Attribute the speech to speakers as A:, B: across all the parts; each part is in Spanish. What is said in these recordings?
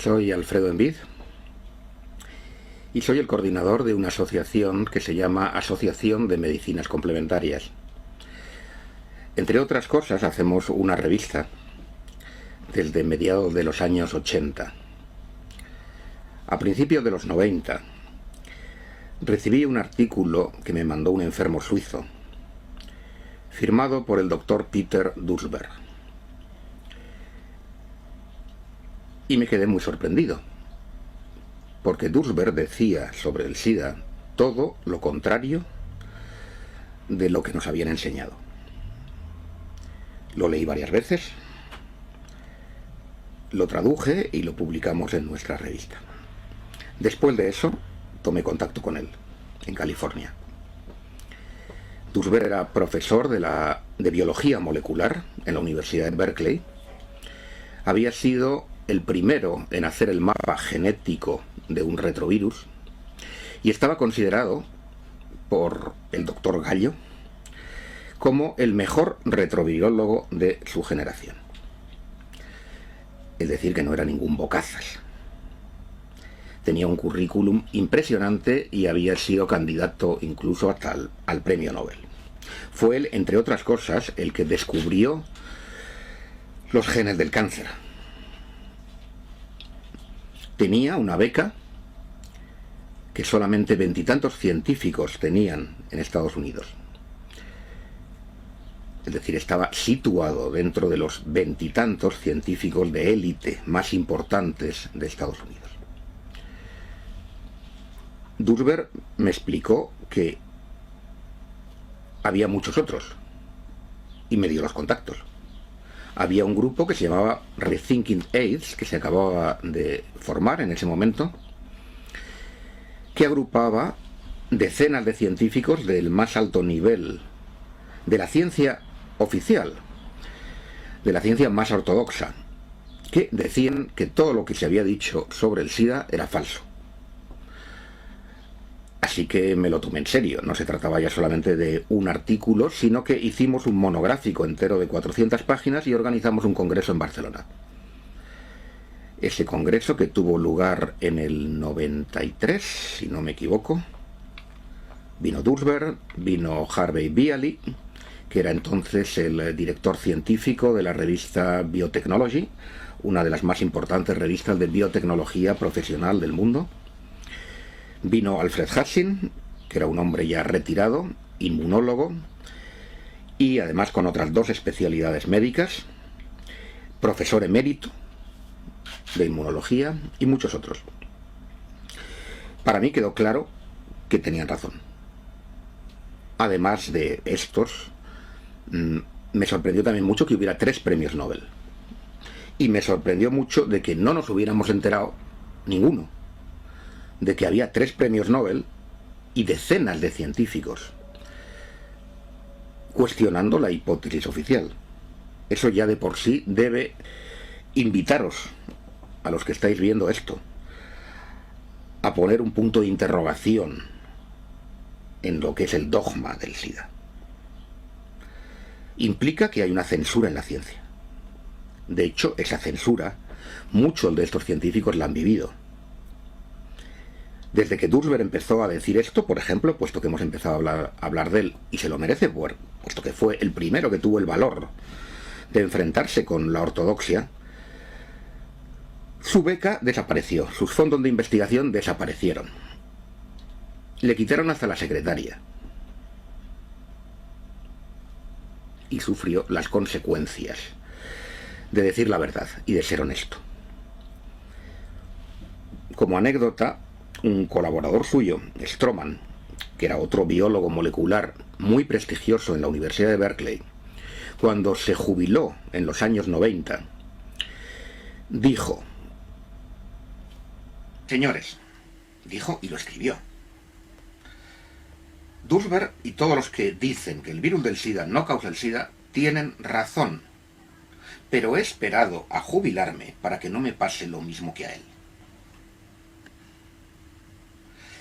A: Soy Alfredo Envid y soy el coordinador de una asociación que se llama Asociación de Medicinas Complementarias. Entre otras cosas, hacemos una revista desde mediados de los años 80. A principios de los 90 recibí un artículo que me mandó un enfermo suizo, firmado por el doctor Peter Duesberg. Y me quedé muy sorprendido, porque Duesberg decía sobre el SIDA todo lo contrario de lo que nos habían enseñado. Lo leí varias veces, lo traduje y lo publicamos en nuestra revista. Después de eso, tomé contacto con él, en California. Duesberg era profesor de biología molecular en la Universidad de Berkeley. Había sido el primero en hacer el mapa genético de un retrovirus y estaba considerado por el doctor Gallo como el mejor retrovirólogo de su generación. Es decir, que no era ningún bocazas. Tenía un currículum impresionante y había sido candidato incluso hasta al premio Nobel. Fue él, entre otras cosas, el que descubrió los genes del cáncer. Tenía una beca que solamente veintitantos científicos tenían en Estados Unidos. Es decir, estaba situado dentro de los veintitantos científicos de élite más importantes de Estados Unidos. Duesberg me explicó que había muchos otros y me dio los contactos. Había un grupo que se llamaba Rethinking AIDS, que se acababa de formar en ese momento, que agrupaba decenas de científicos del más alto nivel de la ciencia oficial, de la ciencia más ortodoxa, que decían que todo lo que se había dicho sobre el SIDA era falso. Así que me lo tomé en serio. No se trataba ya solamente de un artículo, sino que hicimos un monográfico entero de 400 páginas y organizamos un congreso en Barcelona. Ese congreso, que tuvo lugar en el 93, si no me equivoco, vino Duesberg, vino Harvey Bialy, que era entonces el director científico de la revista Biotechnology, una de las más importantes revistas de biotecnología profesional del mundo. Vino Alfred Hassin, que era un hombre ya retirado, inmunólogo, y además con otras dos especialidades médicas, profesor emérito de inmunología y muchos otros. Para mí quedó claro que tenían razón. Además de estos, me sorprendió también mucho que hubiera 3 premios Nobel. Y me sorprendió mucho de que no nos hubiéramos enterado ninguno de que había 3 premios Nobel y decenas de científicos cuestionando la hipótesis oficial. Eso ya de por sí debe invitaros, a los que estáis viendo esto, a poner un punto de interrogación en lo que es el dogma del SIDA. Implica que hay una censura en la ciencia. De hecho, esa censura, muchos de estos científicos la han vivido. Desde que Duesberg empezó a decir esto, por ejemplo, puesto que hemos empezado a hablar de él, y se lo merece, puesto que fue el primero que tuvo el valor de enfrentarse con la ortodoxia, su beca desapareció, sus fondos de investigación desaparecieron. Le quitaron hasta la secretaria. Y sufrió las consecuencias de decir la verdad y de ser honesto. Como anécdota, un colaborador suyo, Stroman, que era otro biólogo molecular muy prestigioso en la Universidad de Berkeley, cuando se jubiló en los años 90, dijo: señores, dijo y lo escribió, Duesberg y todos los que dicen que el virus del SIDA no causa el SIDA tienen razón, pero he esperado a jubilarme para que no me pase lo mismo que a él.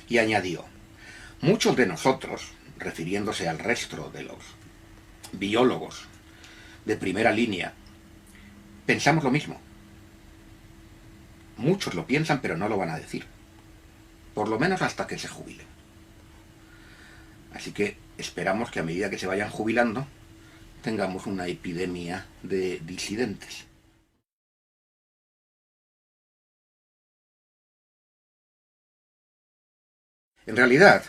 A: Y añadió: muchos de nosotros, refiriéndose al resto de los biólogos de primera línea, pensamos lo mismo. Muchos lo piensan, pero no lo van a decir. Por lo menos hasta que se jubilen. Así que esperamos que a medida que se vayan jubilando, tengamos una epidemia de disidentes. En realidad,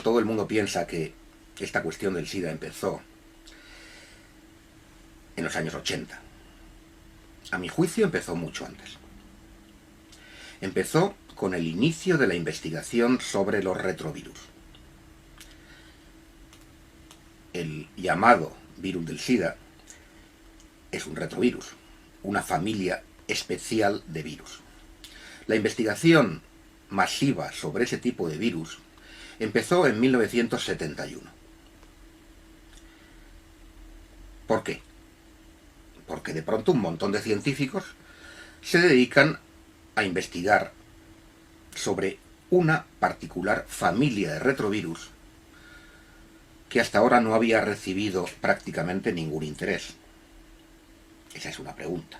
A: todo el mundo piensa que esta cuestión del SIDA empezó en los años 80. A mi juicio empezó mucho antes. Empezó con el inicio de la investigación sobre los retrovirus. El llamado virus del SIDA es un retrovirus, una familia especial de virus. La investigación masiva sobre ese tipo de virus empezó en 1971. ¿Por qué? Porque de pronto un montón de científicos se dedican a investigar sobre una particular familia de retrovirus que hasta ahora no había recibido prácticamente ningún interés. Esa es una pregunta.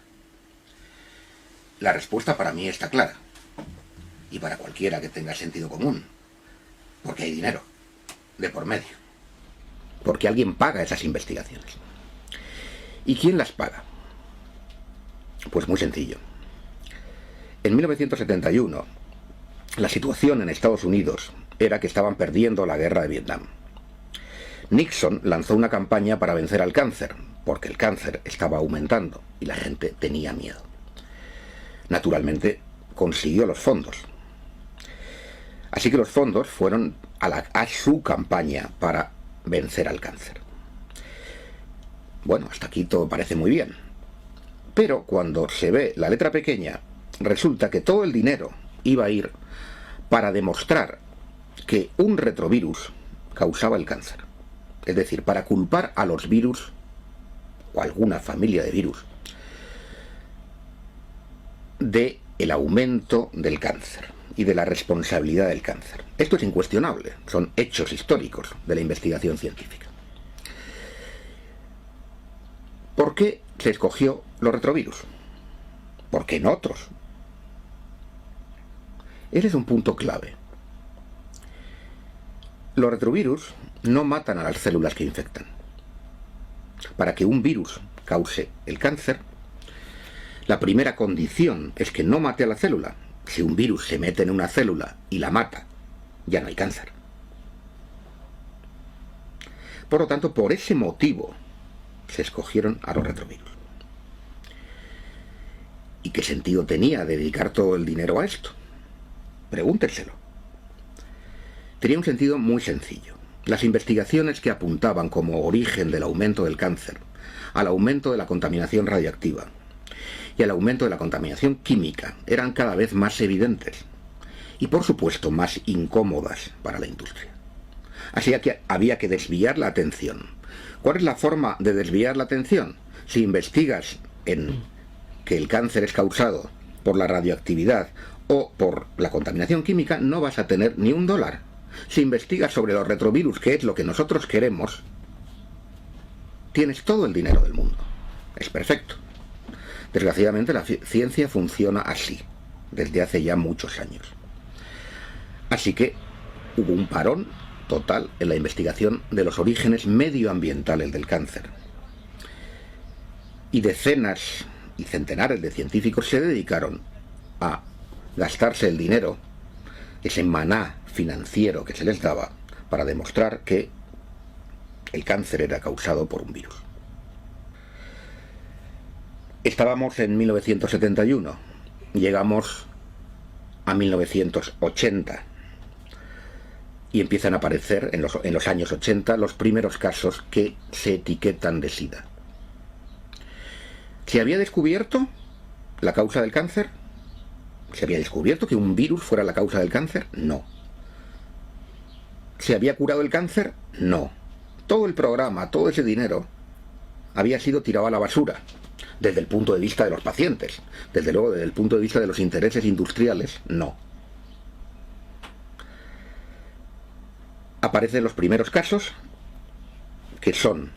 A: La respuesta para mí está clara, y para cualquiera que tenga sentido común, porque hay dinero de por medio, porque alguien paga esas investigaciones. ¿Y quién las paga? Pues muy sencillo. En 1971, la situación en Estados Unidos era que estaban perdiendo la guerra de Vietnam. Nixon lanzó una campaña para vencer al cáncer, porque el cáncer estaba aumentando y la gente tenía miedo. Naturalmente, consiguió los fondos. Así que los fondos fueron a su campaña para vencer al cáncer. Bueno, hasta aquí todo parece muy bien. Pero cuando se ve la letra pequeña, resulta que todo el dinero iba a ir para demostrar que un retrovirus causaba el cáncer. Es decir, para culpar a los virus o alguna familia de virus de el aumento del cáncer y de la responsabilidad del cáncer. Esto es incuestionable, son hechos históricos de la investigación científica. ¿Por qué se escogió los retrovirus? ¿Por qué no otros? Ese es un punto clave. Los retrovirus no matan a las células que infectan. Para que un virus cause el cáncer, la primera condición es que no mate a la célula. Si un virus se mete en una célula y la mata, ya no hay cáncer. Por lo tanto, por ese motivo se escogieron a los retrovirus. ¿Y qué sentido tenía dedicar todo el dinero a esto? Pregúntenselo. Tenía un sentido muy sencillo. Las investigaciones que apuntaban como origen del aumento del cáncer al aumento de la contaminación radiactiva y al aumento de la contaminación química eran cada vez más evidentes y, por supuesto, más incómodas para la industria. Así que había que desviar la atención. ¿Cuál es la forma de desviar la atención? Si investigas en que el cáncer es causado por la radioactividad o por la contaminación química, no vas a tener ni un dólar. Si investigas sobre los retrovirus, que es lo que nosotros queremos, tienes todo el dinero del mundo. Es perfecto. Desgraciadamente la ciencia funciona así, desde hace ya muchos años. Así que hubo un parón total en la investigación de los orígenes medioambientales del cáncer. Y decenas y centenares de científicos se dedicaron a gastarse el dinero, ese maná financiero que se les daba, para demostrar que el cáncer era causado por un virus. Estábamos en 1971, llegamos a 1980 y empiezan a aparecer en los años 80 los primeros casos que se etiquetan de SIDA. ¿Se había descubierto la causa del cáncer? ¿Se había descubierto que un virus fuera la causa del cáncer? No. ¿Se había curado el cáncer? No. Todo el programa, todo ese dinero había sido tirado a la basura, desde el punto de vista de los pacientes. Desde luego, desde el punto de vista de los intereses industriales, no. Aparecen los primeros casos, que son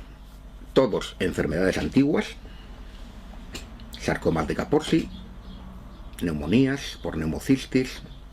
A: todos enfermedades antiguas, sarcomas de Kaposi, neumonías, por neumocistis,